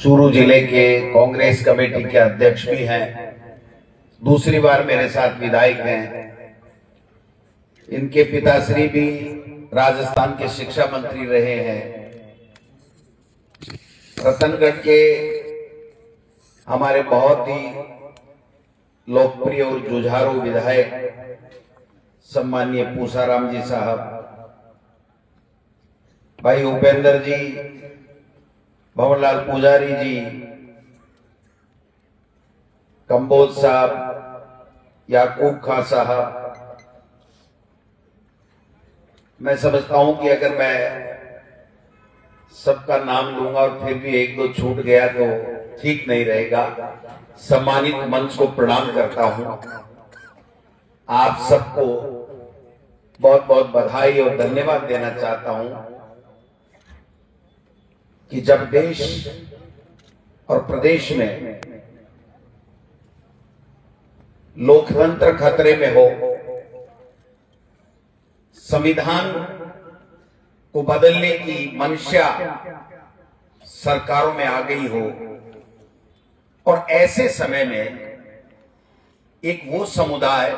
चूरू जिले के कांग्रेस कमेटी के अध्यक्ष भी हैं, दूसरी बार मेरे साथ विधायक हैं। इनके पिताश्री भी राजस्थान के शिक्षा मंत्री रहे हैं। रतनगढ़ के हमारे बहुत ही लोकप्रिय और जुझारू विधायक सम्माननीय पूसाराम जी साहब, भाई उपेंद्र जी, भवनलाल पुजारी जी, कंबोज साहब, याकूब खां साहब। मैं समझता हूं कि अगर मैं सबका नाम लूंगा और फिर भी एक दो छूट गया तो ठीक नहीं रहेगा। सम्मानित मंच को प्रणाम करता हूं। आप सबको बहुत बहुत बधाई और धन्यवाद देना चाहता हूं कि जब देश और प्रदेश में लोकतंत्र खतरे में हो, संविधान को बदलने की मंशा सरकारों में आ गई हो, और ऐसे समय में एक वो समुदाय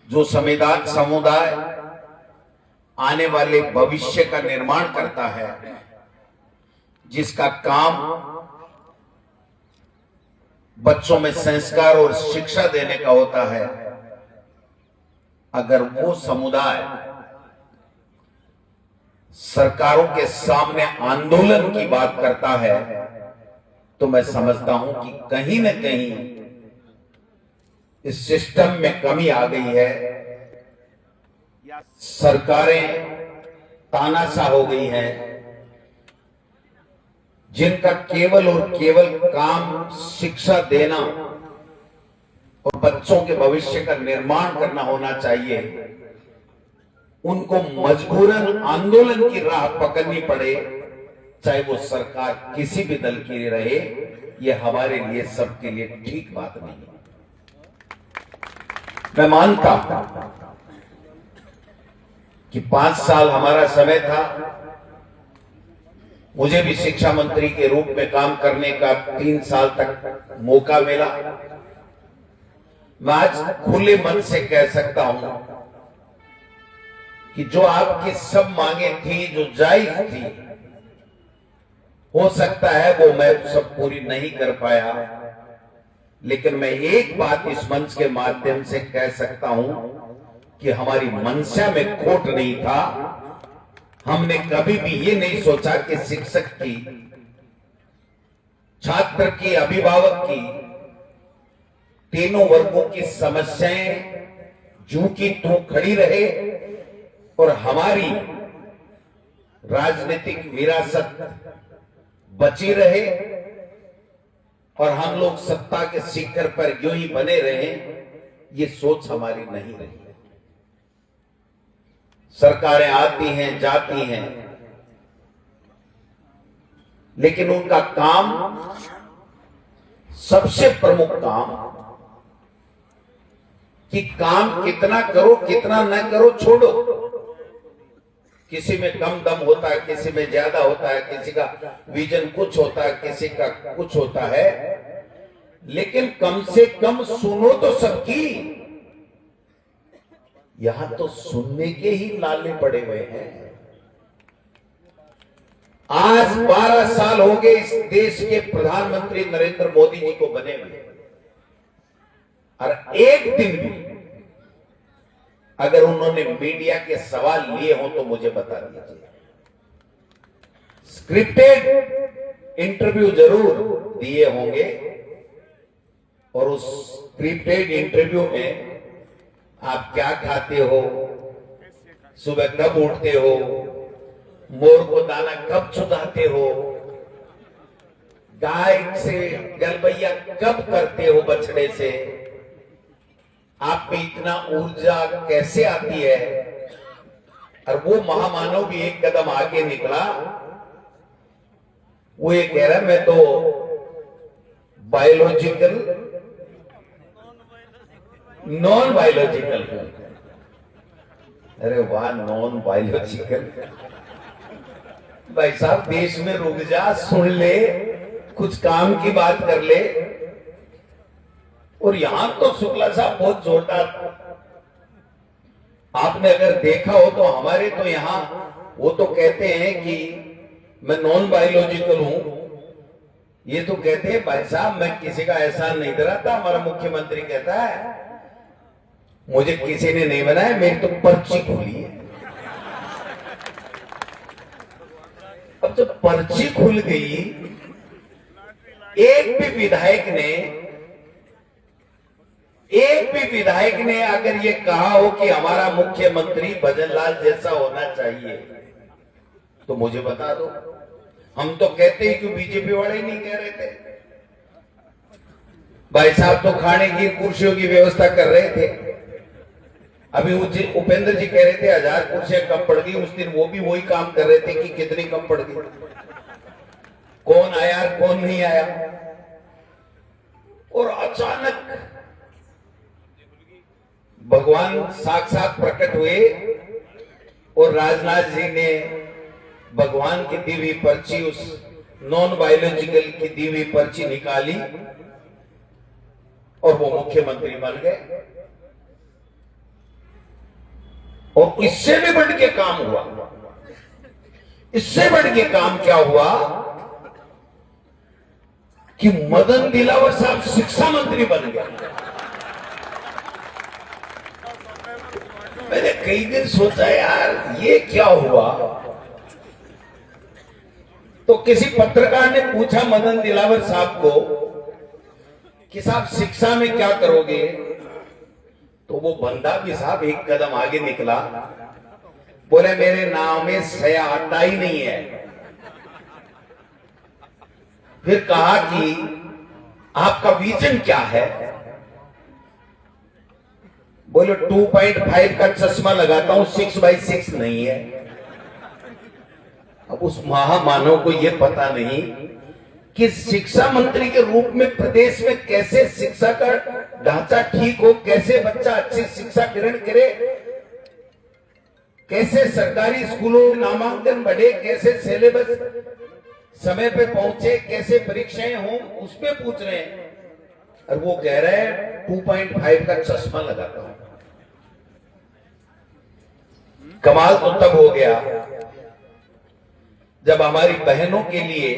जो समुदाय आने वाले भविष्य का निर्माण करता है, जिसका काम बच्चों में संस्कार और शिक्षा देने का होता है, अगर वो समुदाय सरकारों के सामने आंदोलन की बात करता है तो मैं समझता हूं कि कहीं न कहीं इस सिस्टम में कमी आ गई है। सरकारें तानाशाह हो गई हैं, जिनका केवल और केवल काम शिक्षा देना और बच्चों के भविष्य का निर्माण करना होना चाहिए, उनको मजबूरन आंदोलन की राह पकड़नी पड़े, चाहे वो सरकार किसी भी दल की रहे। ये हमारे लिए, सबके लिए ठीक बात नहीं है। मैं मानता हूं कि 5 साल हमारा समय था, मुझे भी शिक्षा मंत्री के रूप में काम करने का 3 साल तक मौका मिला। मैं आज खुले मन से कह सकता हूं कि जो आपकी सब मांगे थी, जो जायज थी, हो सकता है वो मैं सब पूरी नहीं कर पाया, लेकिन मैं एक बात इस मंच के माध्यम से कह सकता हूं कि हमारी मंशा में खोट नहीं था। हमने कभी भी ये नहीं सोचा कि शिक्षक की, छात्र की, अभिभावक की, तीनों वर्गों की समस्याएं जूं की त्यों खड़ी रहे और हमारी राजनीतिक विरासत बची रहे और हम लोग सत्ता के शिखर पर यूं ही बने रहे। ये सोच हमारी नहीं रही। सरकारें आती हैं, जाती हैं, लेकिन उनका काम, सबसे प्रमुख काम, कि काम कितना करो कितना न करो छोड़ो। किसी में कम दम होता है, किसी में ज्यादा होता है, किसी का विजन कुछ होता है, किसी का कुछ होता है, लेकिन कम से कम सुनो तो सबकी। यहां तो सुनने के ही लाले पड़े हुए हैं। आज 12 साल हो गए इस देश के प्रधानमंत्री नरेंद्र मोदी जी को बने हुए, और एक दिन भी अगर उन्होंने मीडिया के सवाल लिए हो तो मुझे बता दीजिए। स्क्रिप्टेड इंटरव्यू जरूर दिए होंगे, और उस स्क्रिप्टेड इंटरव्यू में आप क्या खाते हो, सुबह कब उठते हो, मोर को दाना कब चुगाते हो, गाय से गलबैया कब करते हो बछड़े से, आप में इतना ऊर्जा कैसे आती है। और वो महामानव भी एक कदम आगे निकला। वो ये कह रहा, मैं तो बायोलॉजिकल, नॉन बायोलॉजिकल हूं। अरे वाह, नॉन बायोलॉजिकल। भाई साहब देश में रुक जा, सुन ले, कुछ काम की बात कर ले। और यहां तो शुक्ला साहब बहुत जोरदार, आपने अगर देखा हो तो हमारे तो यहां वो तो कहते हैं कि मैं नॉन बायोलॉजिकल हूं, ये तो कहते हैं भाई साहब मैं किसी का एहसान नहीं कराता। हमारा मुख्यमंत्री कहता है मुझे किसी ने नहीं बनाया, मेरी तो पर्ची खुली है। अब जब पर्ची खुल गई, एक भी विधायक ने अगर ये कहा हो कि हमारा मुख्यमंत्री भजनलाल जैसा होना चाहिए तो मुझे बता दो। हम तो कहते ही क्यों बीजेपी वाले ही नहीं कह रहे थे। भाई साहब तो खाने की कुर्सियों की व्यवस्था कर रहे थे। अभी उपेंद्र जी कह रहे थे 1000 कुर्सियां कम पड़ गई, उस दिन वो भी वही काम कर रहे थे कि कितनी कम पड़ गई, कौन आया कौन नहीं आया। और अचानक भगवान साक्षात प्रकट हुए और राजनाथ जी ने भगवान की दी हुई पर्ची, उस नॉन बायोलॉजिकल की दी हुई पर्ची निकाली और वो मुख्यमंत्री बन गए। और इससे भी बढ़ के काम हुआ, इससे बढ़ के काम क्या हुआ कि मदन दिलावर साहब शिक्षा मंत्री बन गए। मैंने कई दिन सोचा यार ये क्या हुआ, तो किसी पत्रकार ने पूछा मदन दिलावर साहब को कि साहब शिक्षा में क्या करोगे, तो वो बंदा भी साहब एक कदम आगे निकला, बोले मेरे नाम में सया अड्डा ही नहीं है। फिर कहा कि आपका विजन क्या है, बोले 2.5 का चश्मा लगाता हूं, 6x6 नहीं है। अब उस महामानव को यह पता नहीं कि शिक्षा मंत्री के रूप में प्रदेश में कैसे शिक्षा का ढांचा ठीक हो, कैसे बच्चा अच्छी शिक्षा ग्रहण करे, कैसे सरकारी स्कूलों में नामांकन बढ़े, कैसे सिलेबस समय पे पहुंचे, कैसे परीक्षाएं हों, उसमें पूछ रहे हैं। और वो कह रहे हैं 2.5 का चश्मा लगाता हूं। कमाल तो तब हो गया जब हमारी बहनों के लिए